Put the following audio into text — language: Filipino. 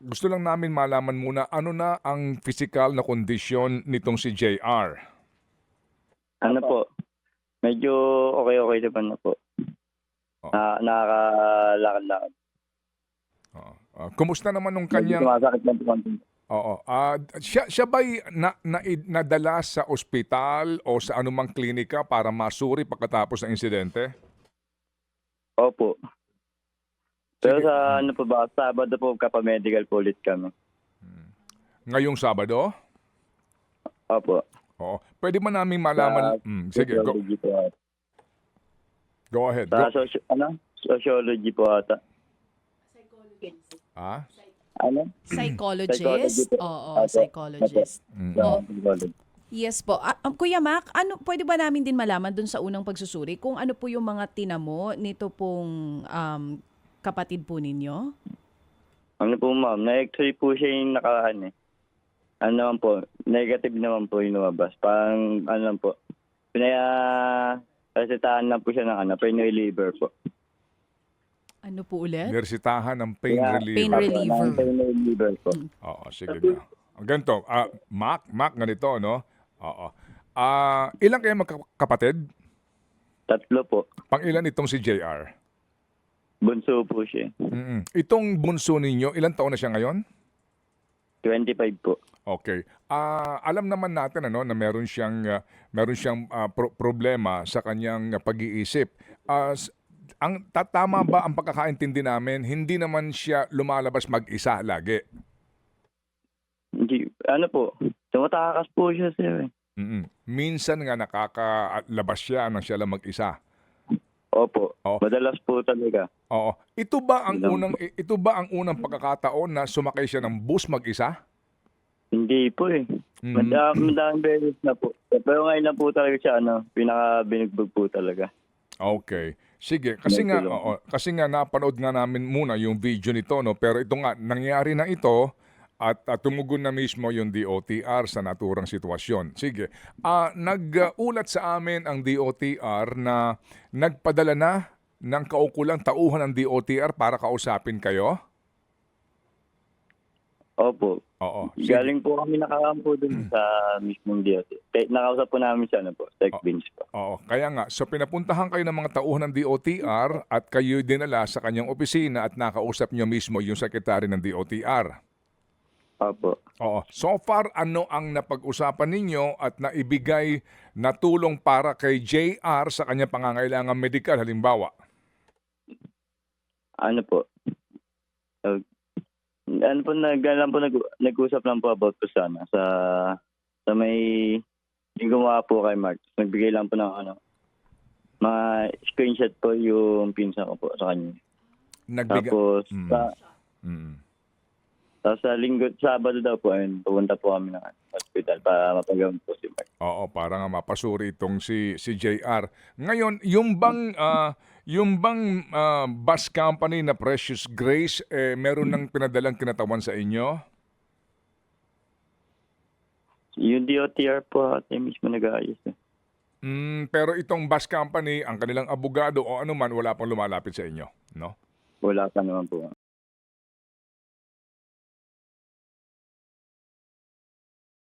gusto lang namin malaman muna ano na ang physical na kondisyon nitong si JR. Ano po, medyo okay naman na po. Oo. Nakakalakad-lakad. Oo. Kumusta naman nung Medyo kanyang sumasakit lang po konti. Oo, siya ba'y nadala sa ospital o sa anumang klinika para masuri pagkatapos ng insidente? Opo. Pero Sige, sa ano po ba, Sabado po kapa-medical po ulit kami. ngayong Sabado? Opo. Oo. Pwede ba naming Sa malaman sige, sociology po ata. go ahead. Sa sociology po ata. Ah? Ano? Psychologist? Psychology po. Oo, Opo. psychologist. Sa Oh, psychology. yes po. Kuya Mac, pwede ba namin din malaman dun sa unang pagsusuri kung ano po yung mga tinamo nito pong kapatid po ninyo? Ano po ma'am, na-x-ray po siya yung nakaraan eh. Ano naman po, negative naman po yung lumabas. Parang ano lang po, resetahan lang po siya ng pain reliever po. Ano po ulit? Nersitahan ng pain Yeah, reliever. Pain reliever. Pain reliever po. Oo, sige na. Ganito, Mac, ganito, no? Oo. Ilang kayo magkapatid? Tatlo po. Pang-ilan itong si JR? Bunso po siya. Itong bunso ninyo, ilang taon na siya ngayon? 25 po. Okay. Alam naman natin na meron siyang problema sa kanyang pag-iisip. Tama ba ang pagkakaintindi namin? Hindi naman siya lumalabas mag-isa lagi. Hindi, ano po, tumatakas po siya sir. Minsan nga nakakalabas siya nang siya lang mag-isa. Opo, Oh. madalas po talaga. Oo. Ito ba ang Ilang- unang pagkakataon na sumakay siya ng bus mag-isa? Hindi po eh. Madaming beses na po. Pero ngayon na po talaga siya, pinaka-binugbog po talaga. Okay. Sige, kasi nga napanood nga namin muna yung video nito, no, pero ito nga nangyari na ito at tumugon na mismo yung DOTR sa naturang sitwasyon. Sige. Nag-ulat sa amin ang DOTR na nagpadala na ng kaukulang tauhan ng DOTR para kausapin kayo. Opo. Oo. Sige. Galing po kami nakakampo dun sa mismong DOT. Nakausap po namin siya, tech bench po. Oo, kaya nga. So pinapuntahan kayo ng mga tauhan ng DOTR at kayo dinala sa kanyang opisina at nakausap nyo mismo yung sekretary ng DOTR. Opo. Oo. So far, ano ang napag-usapan ninyo at naibigay na tulong para kay JR sa kanyang pangangailangan medikal halimbawa? Ano po? Nag-usap lang po about po sana sa may yung gumawa po kay Mark. Nagbigay lang po ng mga screenshot po yung pinsan ko po sa kanya. Tapos tapos sa Sabado daw po, pupunta po kami ng hospital para mapagamot po si Mark. Oo, para nga mapasuri itong si JR. Ngayon, yung bang bus company na Precious Grace, meron ng pinadalang kinatawan sa inyo? Yung DOTR po mismo nag-aayos. Pero itong bus company, ang kanilang abogado o anuman, wala pang lumalapit sa inyo, no? Wala pa naman po.